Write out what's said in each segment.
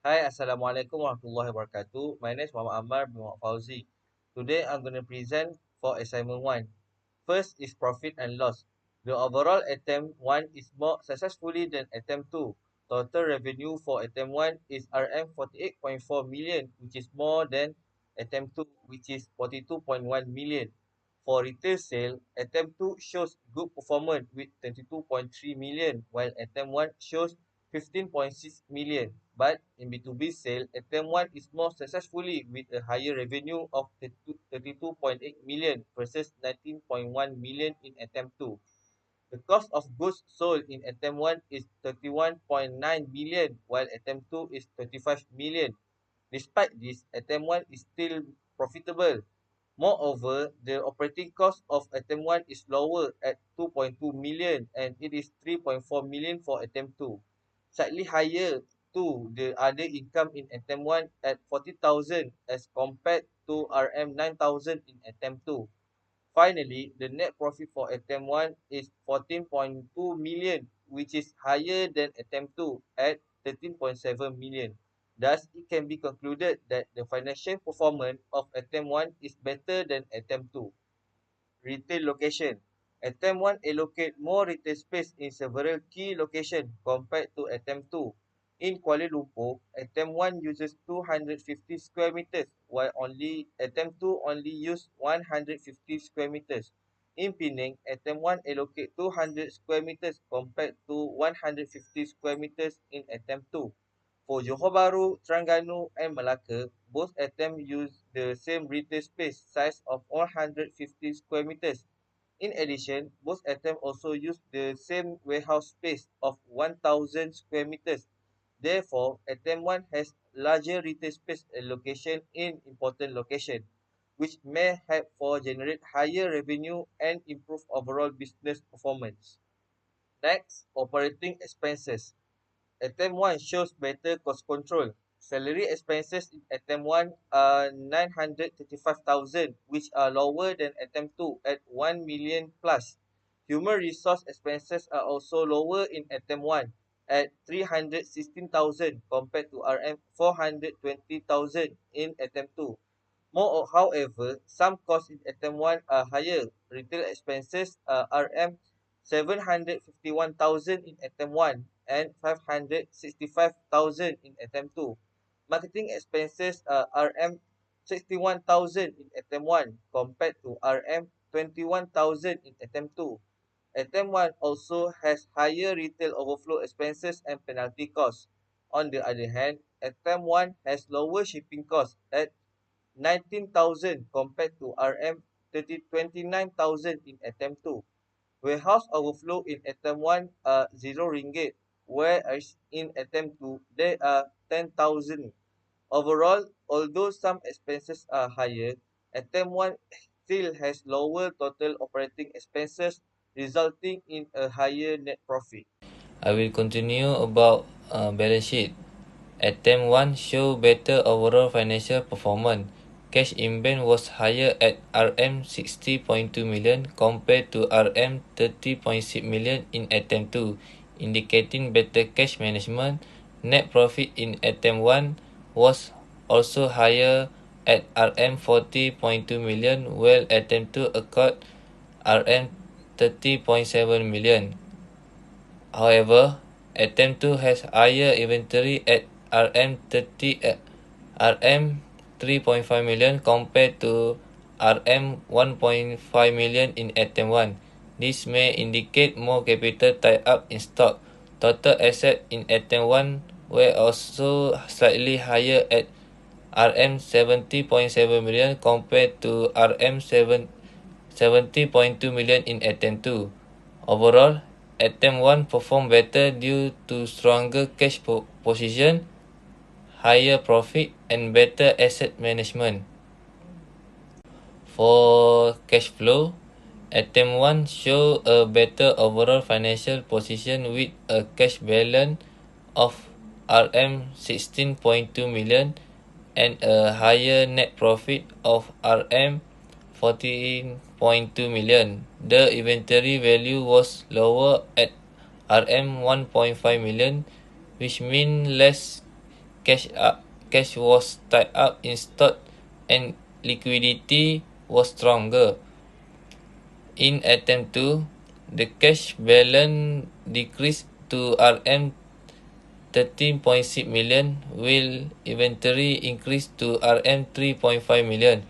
Hi, Assalamualaikum warahmatullahi wabarakatuh. My name is Muhammad Ammar bin Muhammad Fauzi. Today, I'm going to present for assignment 1. First is profit and loss. The overall attempt 1 is more successfully than attempt 2. Total revenue for attempt 1 is RM 48.4 million, which is more than attempt 2, which is 42.1 million. For retail sale, attempt 2 shows good performance with 22.3 million, while attempt 1 shows 15.6 million. But in B2B sale, attempt 1 is more successfully with a higher revenue of 32.8 million versus 19.1 million in attempt 2. The cost of goods sold in attempt 1 is 31.9 million, while attempt 2 is 25 million. Despite this, attempt 1 is still profitable. Moreover, the operating cost of attempt 1 is lower at 2.2 million and it is 3.4 million for attempt 2. Slightly higher to the other income in attempt 1 at 40,000 as compared to RM 9,000 in attempt 2. Finally, the net profit for attempt 1 is 14.2 million, which is higher than attempt 2 at 13.7 million. Thus, it can be concluded that the financial performance of attempt 1 is better than attempt 2. Retail location. Attempt 1 allocate more retail space in several key locations compared to attempt 2. In Kuala Lumpur, attempt 1 uses 250 square meters, while attempt 2 only use 150 square meters. In Penang, attempt 1 allocate 200 square meters compared to 150 square meters in attempt 2. For Johor Bahru, Terengganu and Melaka, both attempts use the same retail space size of 150 square meters. In addition, both attempts also use the same warehouse space of 1000 square meters. Therefore, attempt 1 has larger retail space allocation in important locations, which may help for generate higher revenue and improve overall business performance. Next, operating expenses. Attempt 1 shows better cost control. Salary expenses in attempt 1 are 935,000, which are lower than attempt 2 at 1 million plus. Human resource expenses are also lower in attempt 1 at 316,000 compared to RM 420,000 in attempt 2. However, some costs in attempt 1 are higher. Retail expenses are RM 751,000 in attempt 1 and 565,000 in attempt 2. Marketing expenses are RM 61,000 in attempt 1 compared to RM 21,000 in attempt 2. Attempt 1 also has higher retail overflow expenses and penalty costs. On the other hand, attempt 1 has lower shipping costs at 19,000 compared to RM 29,000 in attempt 2. Warehouse overflow in attempt 1 are 0 ringgit, whereas in attempt 2 they are 10,000. Overall, although some expenses are higher, attempt 1 still has lower total operating expenses, resulting in a higher net profit. I will continue about balance sheet. Attempt 1 show better overall financial performance. Cash in bank was higher at RM 60.2 million compared to RM 30.6 million in attempt 2, indicating better cash management. Net profit in attempt 1 was also higher at RM 40.2 million, while attempt 2 occurred RM 30.7 million. However, attempt 2 has higher inventory at RM 3.5 million compared to RM 1.5 million in attempt 1. This may indicate more capital tied up in stock. Total asset in attempt 1 were also slightly higher at RM 70.7 million compared to RM 70.2 million in attempt 2. Overall, attempt 1 performed better due to stronger cash position, higher profit, and better asset management. For cash flow, attempt 1 show a better overall financial position with a cash balance of RM 16.2 million and a higher net profit of RM 14.2 million. The inventory value was lower at RM 1.5 million, which means less cash was tied up in stock and liquidity was stronger. In attempt 2, the cash balance decreased to RM 13.6 million, while inventory increased to RM 3.5 million.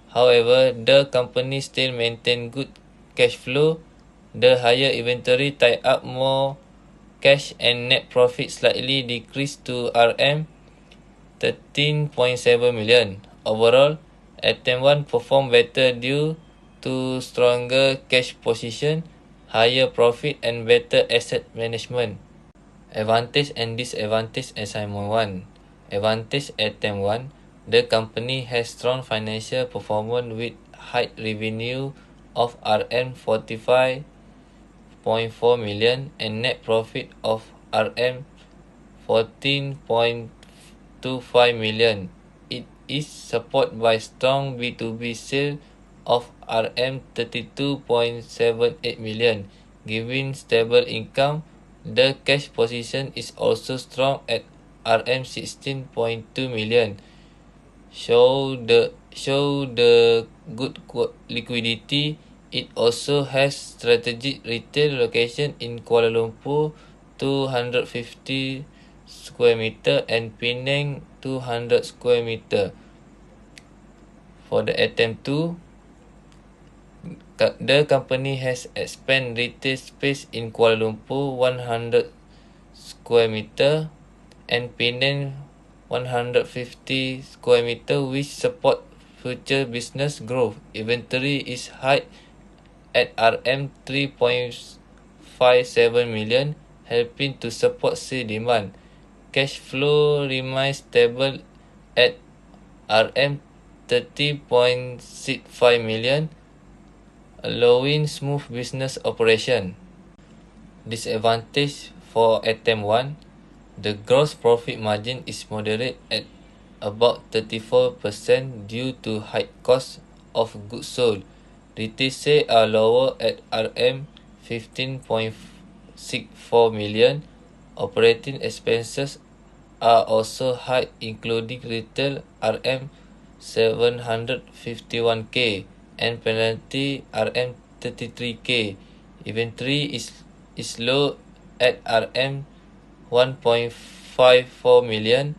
However, the company still maintained good cash flow. The higher inventory tied up more cash and net profit slightly decreased to RM 13.7 million. Overall, attempt 1 performed better due to stronger cash position, higher profit and better asset management. Advantage and disadvantage assignment 1. Advantage attempt 1. The company has strong financial performance with high revenue of RM 45.4 million and net profit of RM 14.25 million. It is supported by strong B2B sales of RM 32.78 million, giving stable income. The cash position is also strong at RM 16.2 million, show the good liquidity. It also has strategic retail location in Kuala Lumpur 250 square meter and Penang 200 square meter. For the attempt 2, the company has expanded retail space in Kuala Lumpur 100 square meter and Penang 150 square meter, which support future business growth. Inventory is high at RM 3.57 million, helping to support sale demand. Cash flow remains stable at RM 30.65 million, allowing smooth business operation. Disadvantage for attempt 1, the gross profit margin is moderate at about 34% due to high cost of goods sold. Retail sales are lower at RM 15.64 million. Operating expenses are also high, including retail RM 751k and penalty RM 33k. Inventory is low at RM 1.54 million,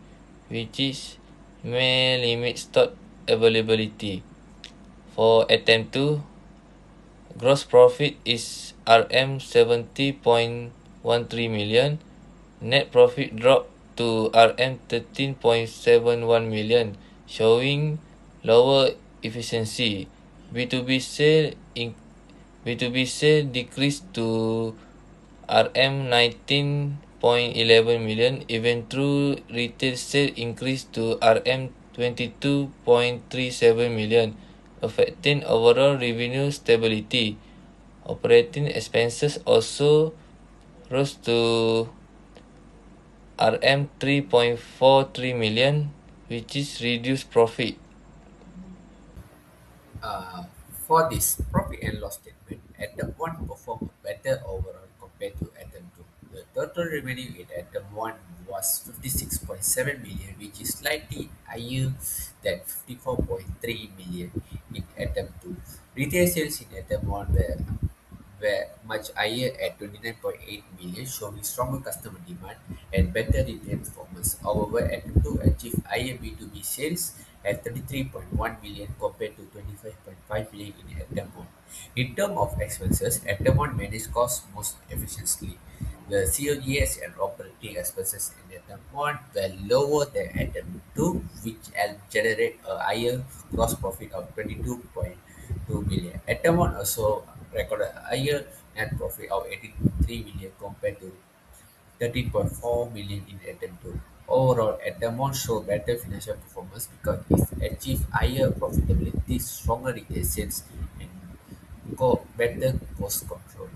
which is may limit stock availability. For attempt 2, gross profit is RM 70.13 million. Net profit dropped to RM 13.71 million, showing lower efficiency. B2B sale B2B sale decreased to RM 19.11 million, even though retail sale increased to RM 22.37 million, affecting overall revenue stability. Operating expenses also rose to RM 3.43 million, which is reduced profit. Uh, for this profit and loss statement, attempt 1 performed better overall compared to attempt 2. The total revenue in attempt 1 was 56.7 million, which is slightly higher than 54.3 million in attempt 2. Retail sales in attempt 1 were much higher at 29.8 million, showing stronger customer demand and better retail performance. However, attempt 2 achieved higher B2B sales at 33.1 million compared to 25.5 million in attempt 1. In terms of expenses, attempt 1 managed costs most efficiently. The COGS and operating expenses in attempt 1 were lower than attempt 2, which helped generate a higher gross profit of 22.2 million. Attempt 1 also recorded a higher net profit of 18.3 million compared to 13.4 million in attempt 2. Overall, attempt 1 showed better financial performance because it achieved higher profitability, stronger retail sales, and better cost control.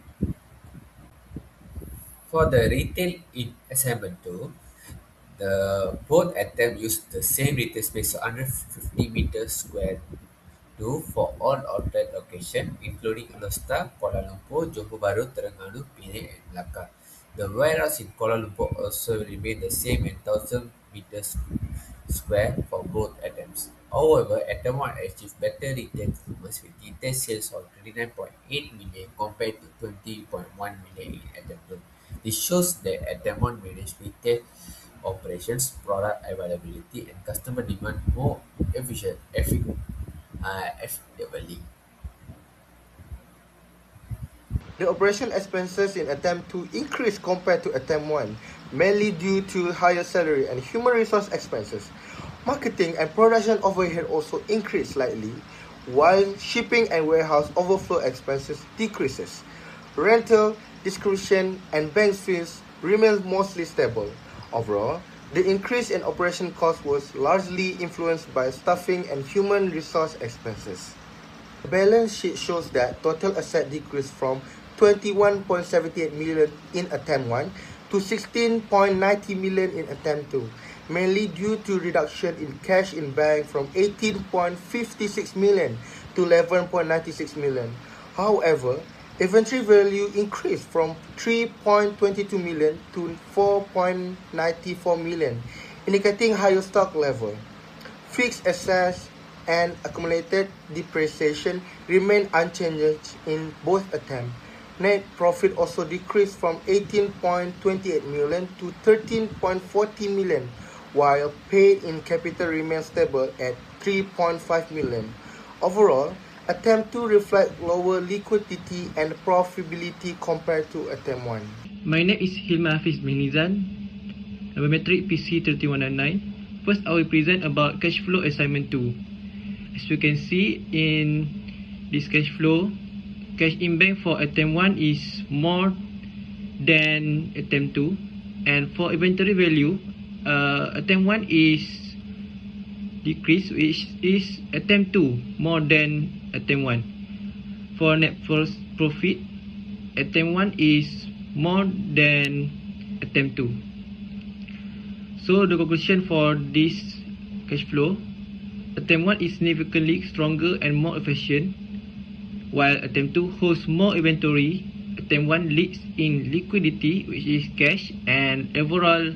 For the retail in assignment 2, the both attempt used the same retail space of 150 meters square two for all outlet locations, including Alustar, Kuala Lumpur, Johor Bahru, Terengganu, Penang, and Melaka. The warehouse in Kuala Lumpur also remained the same at 1,000 meters square for both attempts. However, attempt 1 achieved better retail performance with retail sales of 29.8 million compared to 20.1 million in attempt 2. This shows that attempt 1 managed retail operations, product availability, and customer demand more effectively. The operation expenses in attempt 2 increased compared to attempt 1, mainly due to higher salary and human resource expenses. Marketing and production overhead also increased slightly, while shipping and warehouse overflow expenses decreases. Rental, distribution, and bank fees remain mostly stable. Overall, the increase in operation cost was largely influenced by staffing and human resource expenses. The balance sheet shows that total asset decreased from 21.78 million in attempt 1 to 16.90 million in attempt 2, mainly due to reduction in cash in bank from 18.56 million to 11.96 million. However, inventory value increased from 3.22 million to 4.94 million, indicating higher stock level. Fixed assets and accumulated depreciation remain unchanged in both attempts. Net profit also decreased from 18.28 million to 13.40 million, while paid in capital remains stable at 3.5 million. Overall, attempt 2 reflect lower liquidity and profitability compared to attempt 1. My name is Hilma Hafiz Minizan, Numeric PC 3199. First, I will present about cash flow assignment 2. As you can see in this cash flow, cash in bank for attempt 1 is more than attempt 2, and for inventory value, attempt 1 is decreased, which is attempt 2 more than attempt 1. For net profit, attempt 1 is more than attempt 2. So the conclusion for this cash flow, attempt 1 is significantly stronger and more efficient, while attempt 2 holds more inventory. Attempt 1 leads in liquidity, which is cash, and overall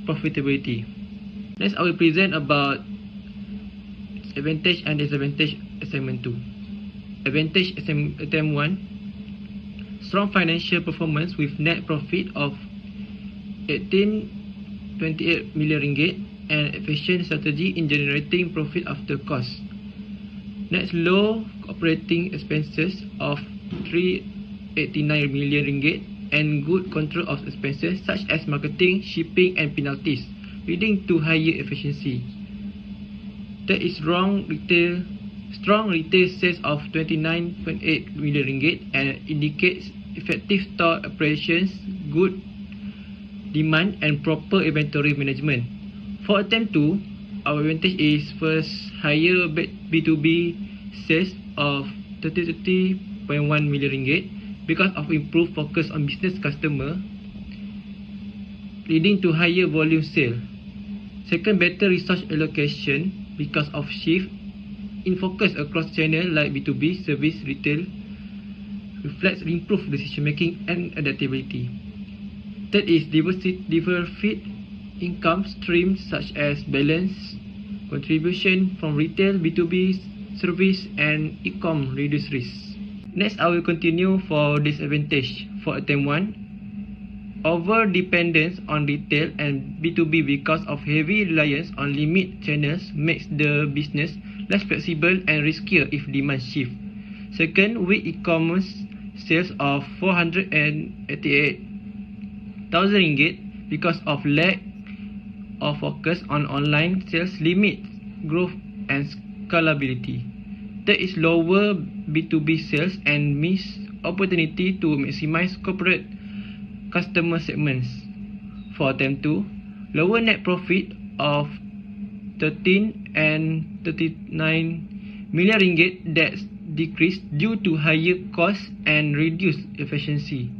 profitability. Next, I will present about advantage and disadvantage assignment 2. Advantage attempt 1, strong financial performance with net profit of 18.28 million ringgit and efficient strategy in generating profit after cost. Next, low operating expenses of 389 million ringgit and good control of expenses such as marketing, shipping, and penalties, leading to higher efficiency. There is strong retail sales of 29.8 million ringgit and indicates effective store operations, good demand, and proper inventory management. For attempt 2, our advantage is first higher B2B sales of 33.1 million ringgit because of improved focus on business customer, leading to higher volume sale. Second, better resource allocation because of shift in focus across channels like B2B, service, retail, reflects improved decision making and adaptability. Third is diversified income streams such as balance contribution from retail, B2B, service, and e-com reduce risk. Next, I will continue for disadvantage for attempt 1. Over dependence on retail and B2B because of heavy reliance on limit channels makes the business less flexible and riskier if demand shift. Second, weak e-commerce sales of 488,000 ringgit because of lack of focus on online sales limits growth and scalability. There is lower B2B sales and missed opportunity to maximize corporate customer segments. For attempt 2, lower net profit of 13 and 39 million ringgit that decreased due to higher costs and reduced efficiency.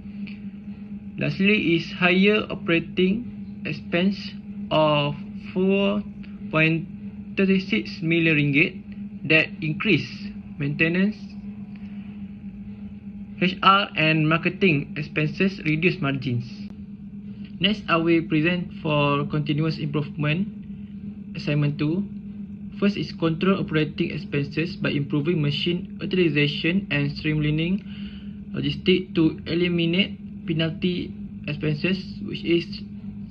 Lastly is higher operating expense of 4.36 million ringgit that increase maintenance, HR, and marketing expenses reduce margins. Next, I will present for continuous improvement, assignment 2. First is control operating expenses by improving machine utilization and streamlining logistics to eliminate penalty expenses, which is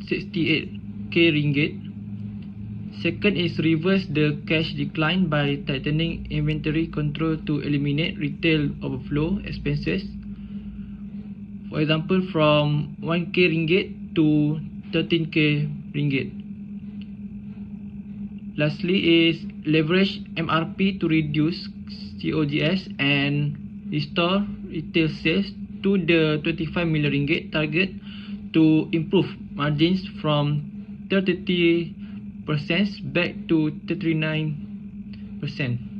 68k ringgit. Second is reverse the cash decline by tightening inventory control to eliminate retail overflow expenses. For example, from 1k ringgit to 13k ringgit. Lastly is leverage MRP to reduce COGS and restore retail sales to the 25 million ringgit target to improve margins from 33% back to 39%.